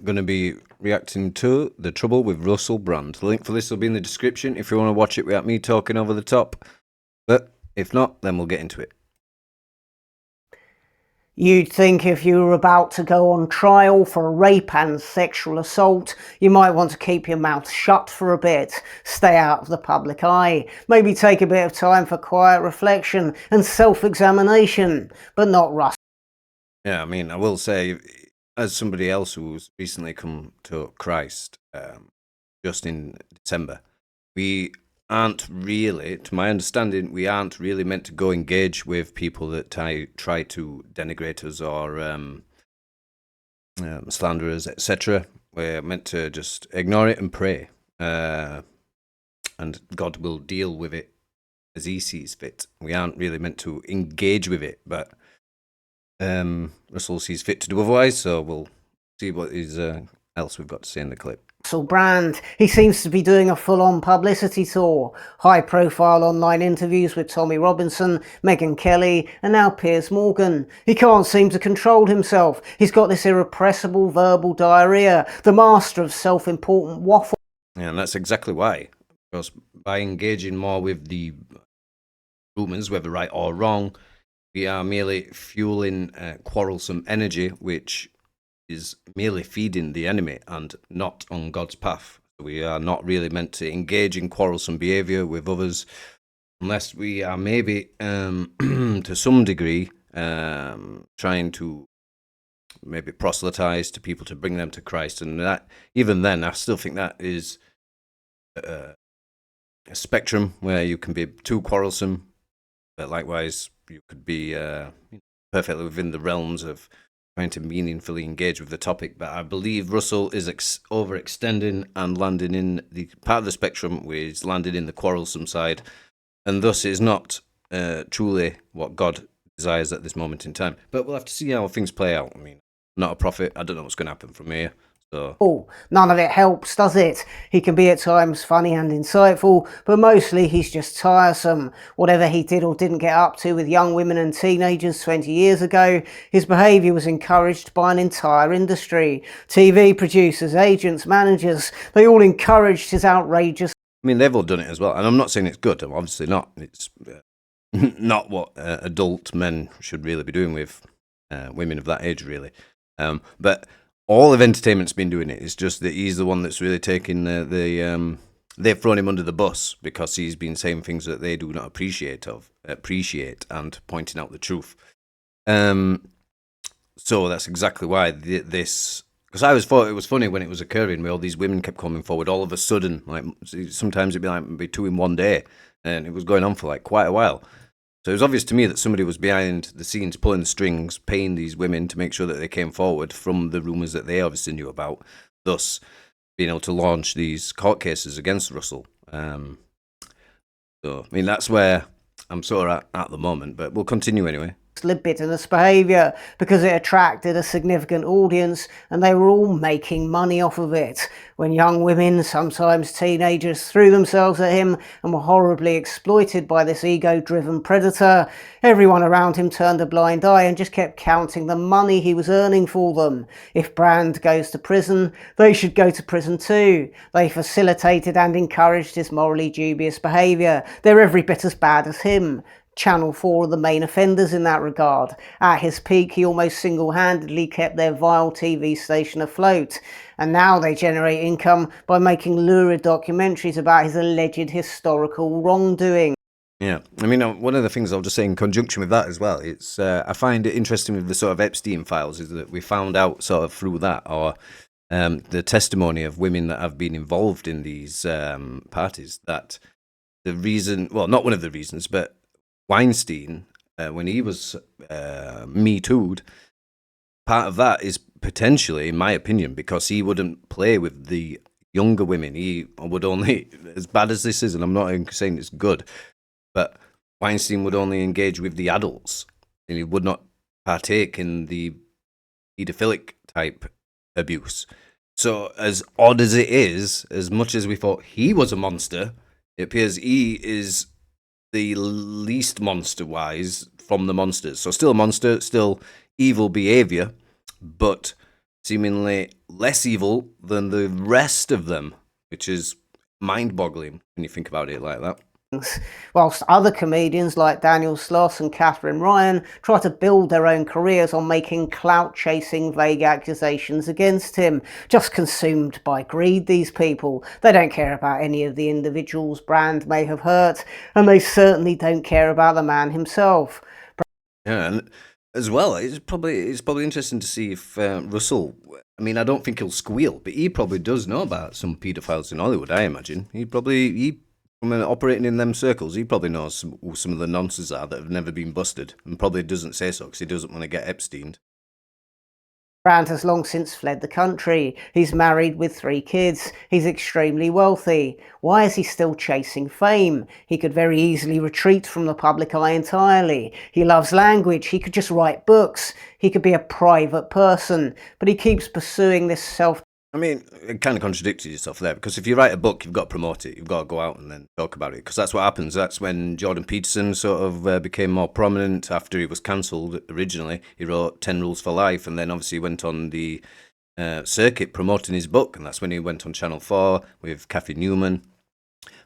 going to be reacting to The Trouble with Russell Brand. The link for this will be in the description if you want to watch it without me talking over the top. But if not, then we'll get into it. You'd think if you were about to go on trial for a rape and sexual assault, you might want to keep your mouth shut for a bit, stay out of the public eye, maybe take a bit of time for quiet reflection and self-examination, but not Russell. Yeah, I mean, I will say, as somebody else who's recently come to Christ, just in December, we aren't really, to my understanding, we aren't really meant to go engage with people that try to denigrate us or slander us, etc. We're meant to just ignore it and pray, and God will deal with it as He sees fit. We aren't really meant to engage with it, but Russell sees fit to do otherwise, so we'll see what else we've got to say in the clip. Russell Brand, he seems to be doing a full-on publicity tour, high-profile online interviews with Tommy Robinson, Megyn Kelly and now Piers Morgan. He can't seem to control himself. He's got this irrepressible verbal diarrhea, the master of self-important waffle. Yeah, and that's exactly why. Because by engaging more with the rumours, whether right or wrong, we are merely fueling quarrelsome energy, which is merely feeding the enemy and not on God's path. We are not really meant to engage in quarrelsome behaviour with others unless we are maybe, to some degree, trying to maybe proselytise to people to bring them to Christ. And that, even then, I still think that is a spectrum where you can be too quarrelsome, but likewise you could be perfectly within the realms of trying to meaningfully engage with the topic. But I believe Russell is overextending and landing in the part of the spectrum where he's landed in the quarrelsome side, and thus is not truly what God desires at this moment in time. But we'll have to see how things play out. I mean, I'm not a prophet. I don't know what's going to happen from here. So. None of it helps, does it? He can be at times funny and insightful, but mostly he's just tiresome. Whatever he did or didn't get up to with young women and teenagers 20 years ago, his behaviour was encouraged by an entire industry. TV producers, agents, managers, they all encouraged his outrageous... I mean, they've all done it as well, and I'm not saying it's good. I'm obviously not. It's not what adult men should really be doing with women of that age, really. But all of entertainment's been doing it. It's just that he's the one that's really taking they've thrown him under the bus because he's been saying things that they do not appreciate and pointing out the truth. So that's exactly why this. Because I always thought it was funny when it was occurring, where all these women kept coming forward all of a sudden. Like sometimes it'd be two in one day, and it was going on for like quite a while. So it was obvious to me that somebody was behind the scenes pulling the strings, paying these women to make sure that they came forward from the rumours that they obviously knew about, thus being able to launch these court cases against Russell. So, I mean, that's where I'm sort of at the moment, but we'll continue anyway. Libidinous behaviour because it attracted a significant audience and they were all making money off of it. When young women, sometimes teenagers, threw themselves at him and were horribly exploited by this ego-driven predator, everyone around him turned a blind eye and just kept counting the money he was earning for them. If Brand goes to prison, they should go to prison too. They facilitated and encouraged his morally dubious behaviour. They're every bit as bad as him. Channel 4 are the main offenders in that regard. At his peak, he almost single-handedly kept their vile TV station afloat. And now they generate income by making lurid documentaries about his alleged historical wrongdoing. Yeah, I mean, one of the things I'll just say in conjunction with that as well, it's I find it interesting with the sort of Epstein files is that we found out sort of through that, or the testimony of women that have been involved in these parties, that the reason, well, not one of the reasons, but Weinstein, when he was Me Too'd, part of that is potentially, in my opinion, because he wouldn't play with the younger women. He would only, as bad as this is, and I'm not saying it's good, but Weinstein would only engage with the adults, and he would not partake in the pedophilic type abuse. So as odd as it is, as much as we thought he was a monster, it appears he is the least monster-wise from the monsters. So still a monster, still evil behaviour, but seemingly less evil than the rest of them, which is mind-boggling when you think about it like that. Whilst other comedians like Daniel Sloss and Catherine Ryan try to build their own careers on making clout-chasing vague accusations against him. Just consumed by greed, these people. They don't care about any of the individuals Brand may have hurt, and they certainly don't care about the man himself. Yeah, and as well, it's probably interesting to see if Russell. I mean, I don't think he'll squeal, but he probably does know about some paedophiles in Hollywood. I imagine he from operating in them circles, he probably knows who some of the nonsense are that have never been busted, and probably doesn't say so because he doesn't want to get Epsteined. Brand has long since fled the country. He's married with 3 kids. He's extremely wealthy. Why is he still chasing fame? He could very easily retreat from the public eye entirely. He loves language. He could just write books. He could be a private person. But he keeps pursuing this self. I mean, it kind of contradicts yourself there, because if you write a book, you've got to promote it. You've got to go out and then talk about it, because that's what happens. That's when Jordan Peterson sort of became more prominent after he was cancelled originally. He wrote 10 Rules for Life, and then obviously went on the circuit promoting his book, and that's when he went on Channel 4 with Kathy Newman,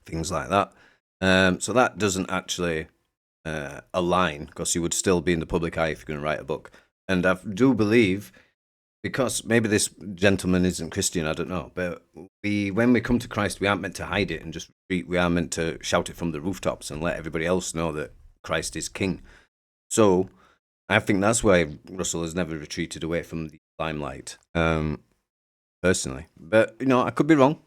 things like that. So that doesn't actually align, because you would still be in the public eye if you're going to write a book. And I do believe, because maybe this gentleman isn't Christian, I don't know, but when we come to Christ, we aren't meant to hide it and just retreat. We are meant to shout it from the rooftops and let everybody else know that Christ is King. So I think that's why Russell has never retreated away from the limelight, personally. But, I could be wrong.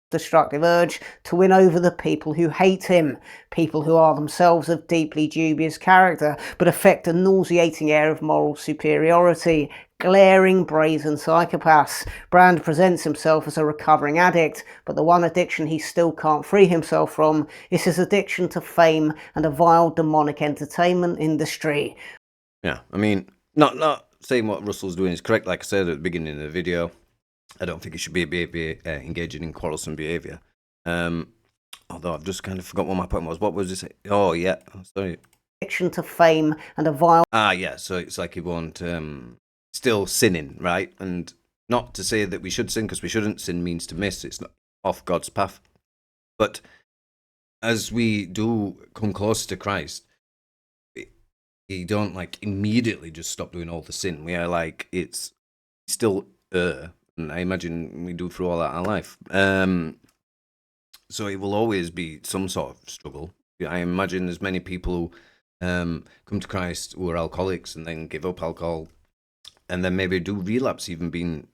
Destructive urge to win over the people who hate him, people who are themselves of deeply dubious character, but affect a nauseating air of moral superiority. Glaring, brazen psychopaths. Brand presents himself as a recovering addict, but the one addiction he still can't free himself from is his addiction to fame and a vile demonic entertainment industry. Yeah, I mean, not saying what Russell's doing is correct. Like I said at the beginning of the video, I don't think he should be engaging in quarrelsome behaviour. Although I've just kind of forgot what my point was. What was it? Oh, yeah. Sorry. Addiction to fame and a vile. Yeah. So it's like he won't still sinning, right? And not to say that we should sin, because we shouldn't. Sin means to miss. It's not off God's path. But as we do come closer to Christ, we don't immediately just stop doing all the sin. We are it's still and I imagine we do through all that our life. So it will always be some sort of struggle. I imagine there's many people who come to Christ who are alcoholics and then give up alcohol, and then maybe do relapse, even being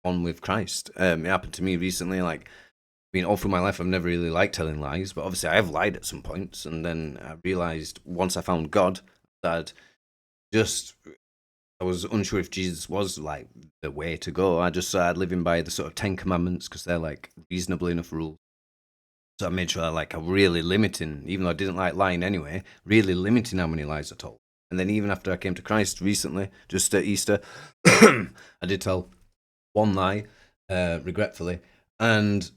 on with Christ. It happened to me recently. All through my life, I've never really liked telling lies, but obviously I have lied at some points, and then I realized once I found God that I was unsure if Jesus was the way to go. I just started living by the sort of 10 commandments, because they're reasonable enough rules. So I made sure I'm really limiting, even though I didn't like lying anyway, really limiting how many lies I told. And then even after I came to Christ recently, just at Easter, I did tell one lie, regretfully. And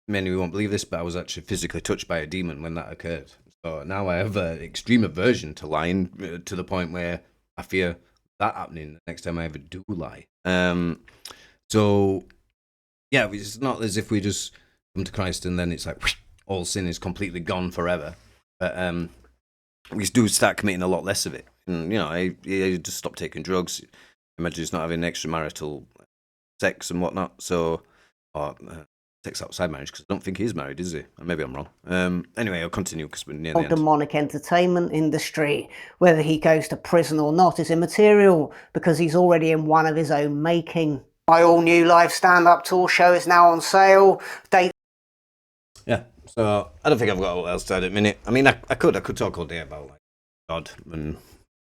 many won't believe this, but I was actually physically touched by a demon when that occurred. So now I have an extreme aversion to lying, to the point where I fear that happening the next time I ever do lie. So yeah, it's not as if we just come to Christ and then it's all sin is completely gone forever. But we do start committing a lot less of it. And I just stop taking drugs. Imagine just not having extramarital sex and whatnot. So, or sex outside marriage, because I don't think he's married, is he? Maybe I'm wrong. Anyway, I'll continue because we're near the end. Demonic entertainment industry. Whether he goes to prison or not is immaterial, because he's already in one of his own making. My all-new live stand-up tour show is now on sale. Yeah, so I don't think I've got what else to add at the minute. I mean, I could talk all day about God and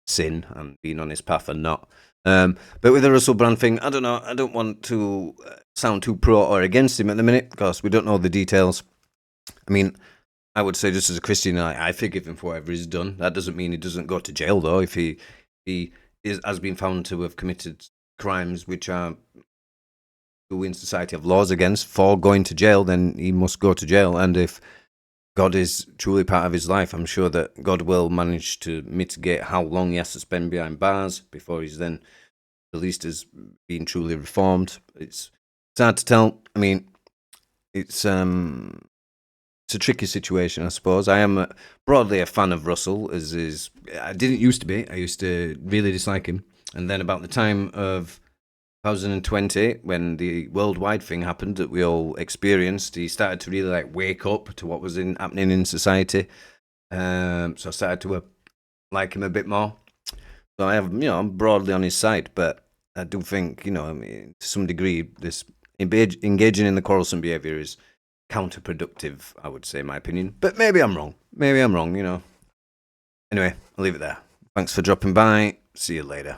sin and being on his path and not. But with the Russell Brand thing, I don't know. I don't want to sound too pro or against him at the minute, because we don't know the details. I mean, I would say, just as a Christian, I forgive him for whatever he's done. That doesn't mean he doesn't go to jail, though. If he has been found to have committed crimes which are in society have laws against for going to jail, then he must go to jail. And if God is truly part of his life, I'm sure that God will manage to mitigate how long he has to spend behind bars before he's then released as being truly reformed. It's hard to tell. I mean, it's a tricky situation, I suppose. I am broadly a fan of Russell, as is. I didn't used to be. I used to really dislike him, and then about the time of 2020, when the worldwide thing happened that we all experienced, he started to really like wake up to what was happening in society. So I started to like him a bit more. So I'm broadly on his side, but I do think, I mean, to some degree, this engaging in the quarrelsome behaviour is counterproductive, I would say, in my opinion. But maybe I'm wrong. Anyway, I'll leave it there. Thanks for dropping by. See you later.